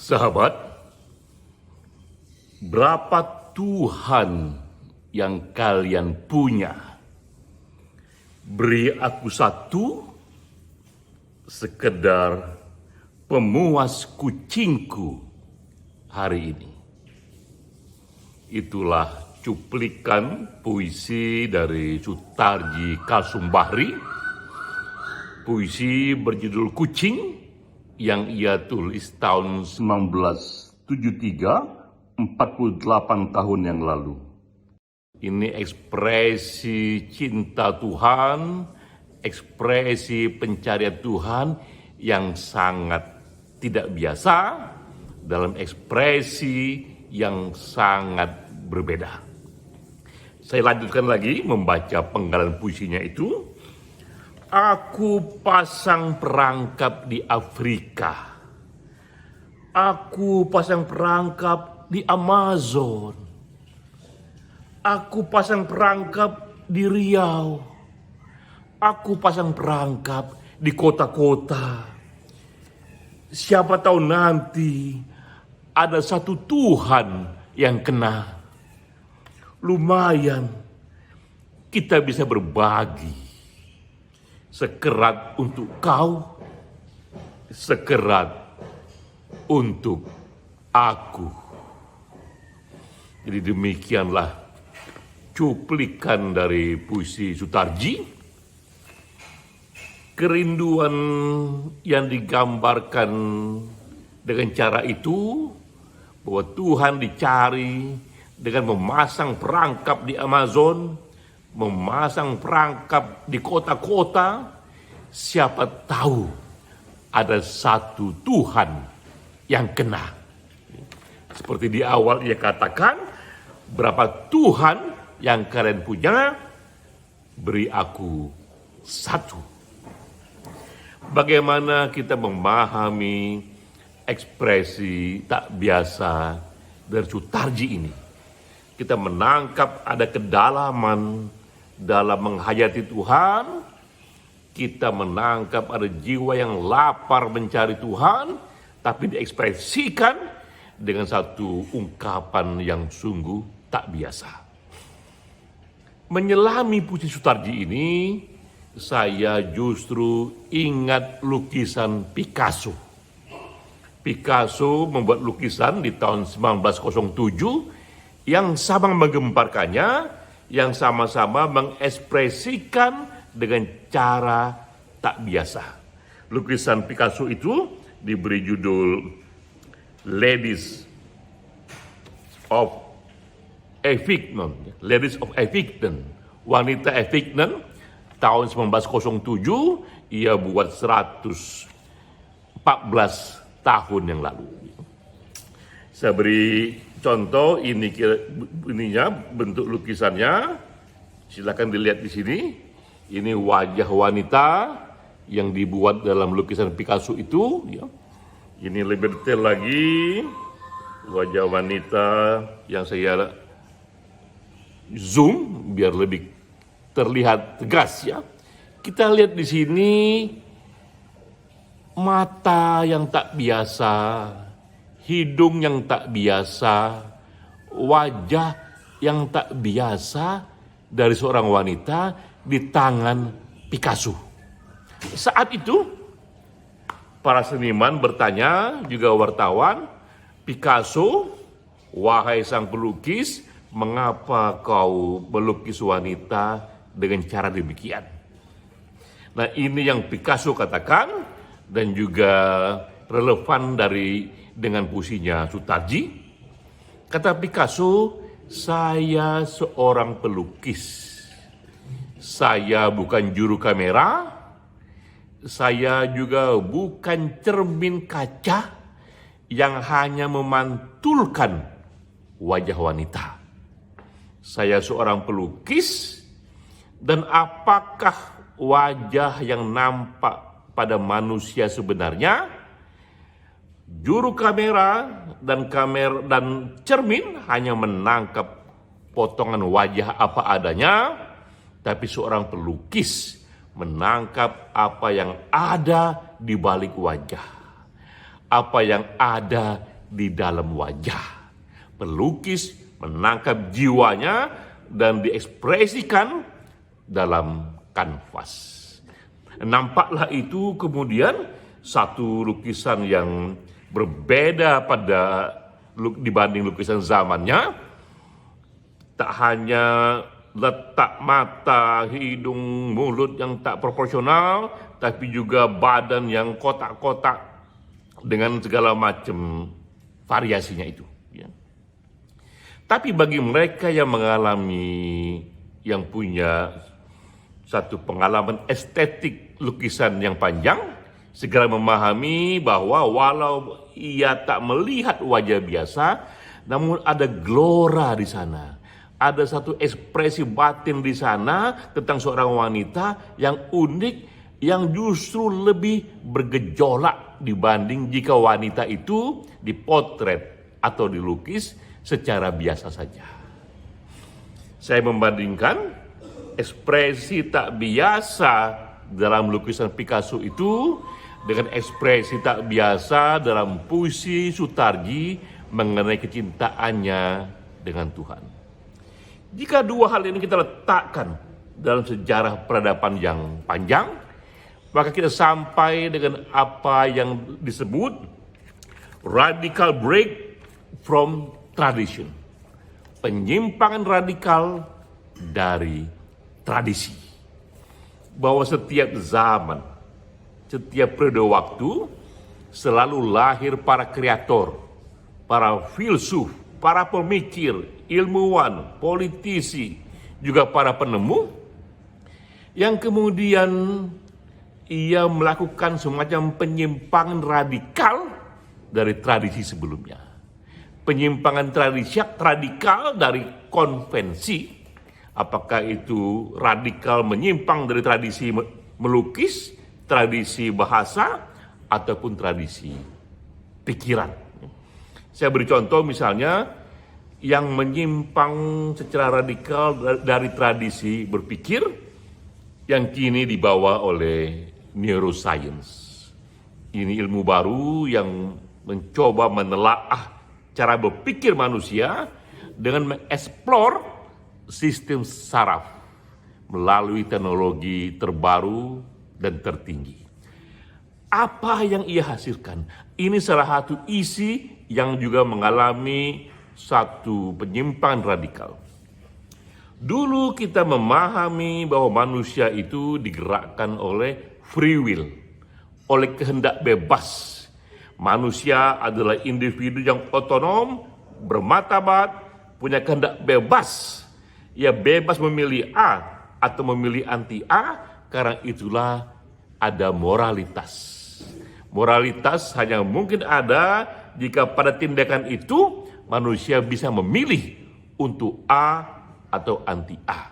Sahabat, berapa Tuhan yang kalian punya? Beri aku satu, sekedar pemuas kucingku hari ini. Itulah cuplikan puisi dari Sutarji Kasubahri. Puisi berjudul Kucing yang ia tulis tahun 1973, 48 tahun yang lalu. Ini ekspresi cinta Tuhan, ekspresi pencarian Tuhan yang sangat tidak biasa dalam ekspresi yang sangat berbeda. Saya lanjutkan lagi membaca penggalan puisinya itu. Aku pasang perangkap di Afrika. Aku pasang perangkap di Amazon. Aku pasang perangkap di Riau. Aku pasang perangkap di kota-kota. Siapa tahu nanti ada satu Tuhan yang kena. Lumayan kita bisa berbagi. Sekerat untuk kau, sekerat untuk aku. Jadi demikianlah cuplikan dari puisi Sutarji. Kerinduan yang digambarkan dengan cara itu, bahwa Tuhan dicari dengan memasang perangkap di Amazon, memasang perangkap di kota-kota. Siapa tahu ada satu Tuhan yang kena. Seperti di awal ia katakan, berapa Tuhan yang kalian punya? Beri aku satu. Bagaimana kita memahami ekspresi tak biasa dari Sutarji ini? Kita menangkap ada kedalaman dalam menghayati Tuhan. Kita menangkap ada jiwa yang lapar mencari Tuhan, tapi diekspresikan dengan satu ungkapan yang sungguh tak biasa. Menyelami puisi Sutarji ini, saya justru ingat lukisan Picasso. Picasso membuat lukisan di tahun 1907 yang sama menggemparkannya, yang sama-sama mengekspresikan dengan cara tak biasa. Lukisan Picasso itu diberi judul Ladies of Avignon, Ladies of Avignon, Wanita Avignon, tahun 1907, ia buat 114 tahun yang lalu. Saya beri contoh, ininya bentuk lukisannya. Silakan dilihat di sini. Ini wajah wanita yang dibuat dalam lukisan Picasso itu. Ya. Ini lebih detail lagi. Wajah wanita yang saya zoom biar lebih terlihat tegas ya. Kita lihat di sini mata yang tak biasa, hidung yang tak biasa, wajah yang tak biasa dari seorang wanita di tangan Picasso. Saat itu para seniman bertanya, juga wartawan, Picasso, wahai sang pelukis, mengapa kau melukis wanita dengan cara demikian? Nah, ini yang Picasso katakan dan juga relevan dengan puisinya Sutarji. Kata Picasso, saya seorang pelukis. Saya bukan juru kamera. Saya juga bukan cermin kaca yang hanya memantulkan wajah wanita. Saya seorang pelukis, dan apakah wajah yang nampak pada manusia sebenarnya? Juru kamera dan cermin hanya menangkap potongan wajah apa adanya, tapi seorang pelukis menangkap apa yang ada di balik wajah, apa yang ada di dalam wajah. Pelukis menangkap jiwanya dan diekspresikan dalam kanvas. Nampaklah itu kemudian satu lukisan yang berbeda dibanding lukisan zamannya. Tak hanya letak mata, hidung, mulut yang tak proporsional, tapi juga badan yang kotak-kotak dengan segala macam variasinya itu. Ya. Tapi bagi mereka yang punya satu pengalaman estetik lukisan yang panjang, segera memahami bahwa walau ia tak melihat wajah biasa, namun ada gelora di sana. Ada satu ekspresi batin di sana tentang seorang wanita yang unik, yang justru lebih bergejolak dibanding jika wanita itu dipotret atau dilukis secara biasa saja. Saya membandingkan ekspresi tak biasa dalam lukisan Picasso itu dengan ekspresi tak biasa dalam puisi Sutarji mengenai kecintaannya dengan Tuhan. Jika dua hal ini kita letakkan dalam sejarah peradaban yang panjang, maka kita sampai dengan apa yang disebut radical break from tradition. Penyimpangan radikal dari tradisi. Bahwa setiap zaman, setiap periode waktu selalu lahir para kreator, para filsuf, para pemikir, ilmuwan, politisi, juga para penemu yang kemudian ia melakukan semacam penyimpangan radikal dari tradisi sebelumnya. Penyimpangan tradisi radikal dari konvensi, apakah itu radikal menyimpang dari tradisi melukis, tradisi bahasa, ataupun tradisi pikiran. Saya beri contoh misalnya, yang menyimpang secara radikal dari tradisi berpikir yang kini dibawa oleh neuroscience. Ini ilmu baru yang mencoba menelaah cara berpikir manusia dengan mengeksplor sistem saraf melalui teknologi terbaru dan tertinggi. Apa yang ia hasilkan? Ini salah satu isi yang juga mengalami satu penyimpangan radikal. Dulu kita memahami bahwa manusia itu digerakkan oleh free will, oleh kehendak bebas. Manusia adalah individu yang otonom, bermartabat, punya kehendak bebas. Ia bebas memilih A atau memilih anti A, karena itulah ada moralitas. Moralitas hanya mungkin ada jika pada tindakan itu manusia bisa memilih untuk A atau anti A.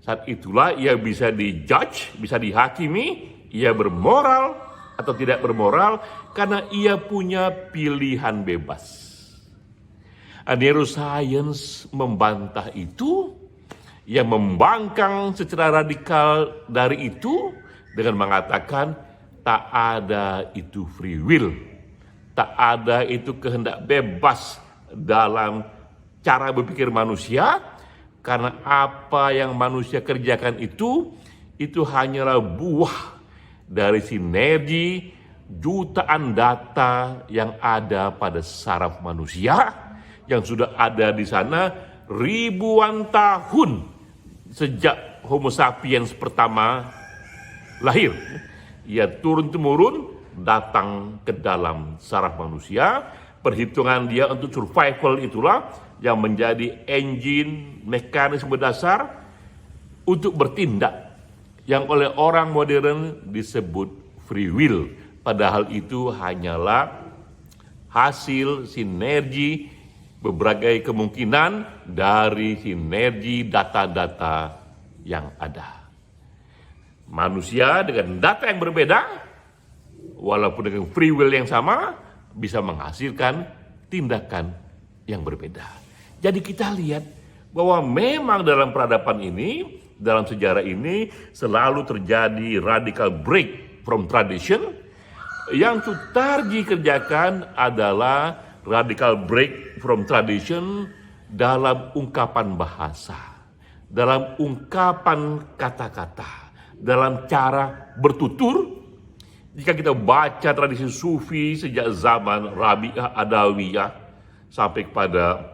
Saat itulah ia bisa dijudge, bisa dihakimi, ia bermoral atau tidak bermoral karena ia punya pilihan bebas. Neuroscience membantah itu, ia membangkang secara radikal dari itu dengan mengatakan tak ada itu free will, tak ada itu kehendak bebas dalam cara berpikir manusia, karena apa yang manusia kerjakan itu hanyalah buah dari sinergi jutaan data yang ada pada saraf manusia yang sudah ada di sana ribuan tahun sejak Homo sapiens pertama lahir. Ia turun-temurun datang ke dalam saraf manusia. Perhitungan dia untuk survival itulah yang menjadi engine mekanisme dasar untuk bertindak yang oleh orang modern disebut free will. Padahal itu hanyalah hasil sinergi berbagai kemungkinan dari sinergi data-data yang ada. Manusia dengan data yang berbeda, walaupun dengan free will yang sama, bisa menghasilkan tindakan yang berbeda. Jadi kita lihat bahwa memang dalam peradaban ini, dalam sejarah ini selalu terjadi radical break from tradition. Yang Sutarji kerjakan adalah radical break from tradition dalam ungkapan bahasa, dalam ungkapan kata-kata, dalam cara bertutur. Jika kita baca tradisi sufi sejak zaman Rabi'ah Adawiyah sampai kepada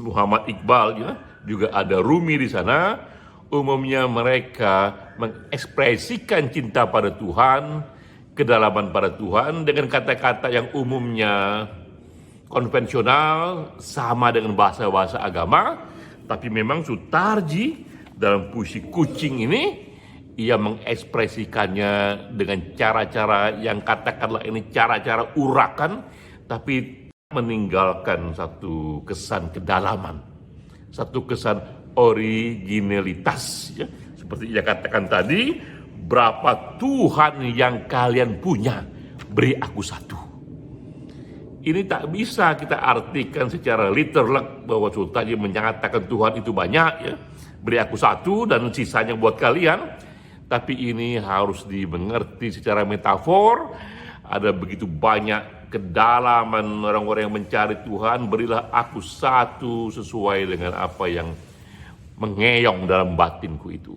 Muhammad Iqbal, ya, juga ada Rumi di sana, umumnya mereka mengekspresikan cinta pada Tuhan, kedalaman pada Tuhan dengan kata-kata yang umumnya konvensional, sama dengan bahasa-bahasa agama. Tapi memang Sutarji dalam puisi Kucing ini, ia mengekspresikannya dengan cara-cara yang katakanlah ini cara-cara urakan, tapi meninggalkan satu kesan kedalaman, satu kesan originalitas, ya. Seperti ia katakan tadi, berapa Tuhan yang kalian punya, beri aku satu. Ini tak bisa kita artikan secara literal bahwa Sutarji menyatakan Tuhan itu banyak, ya, beri aku satu dan sisanya buat kalian. Tapi ini harus dimengerti secara metafor. Ada begitu banyak kedalaman orang-orang yang mencari Tuhan, berilah aku satu sesuai dengan apa yang mengeyong dalam batinku itu.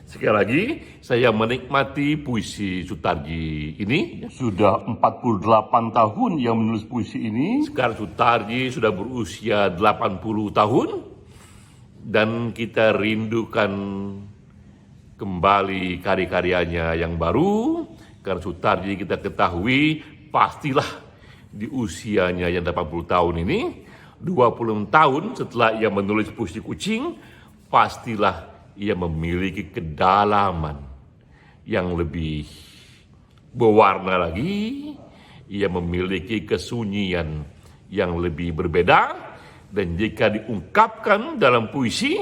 Sekali lagi, saya menikmati puisi Sutarji ini. Sudah 48 tahun yang menulis puisi ini. Sekarang Sutarji sudah berusia 80 tahun. Dan kita rindukan kembali karya-karyanya yang baru. Karena Sutarji kita ketahui pastilah di usianya yang 80 tahun ini, 20 tahun setelah ia menulis puisi Kucing, pastilah ia memiliki kedalaman yang lebih berwarna lagi, ia memiliki kesunyian yang lebih berbeda, dan jika diungkapkan dalam puisi,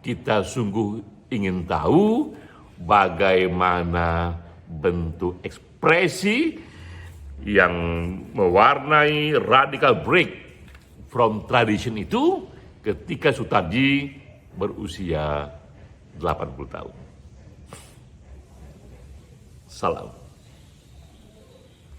kita sungguh ingin tahu bagaimana bentuk ekspresi yang mewarnai radical break from tradition itu ketika Sutarji berusia 80 tahun. Salam.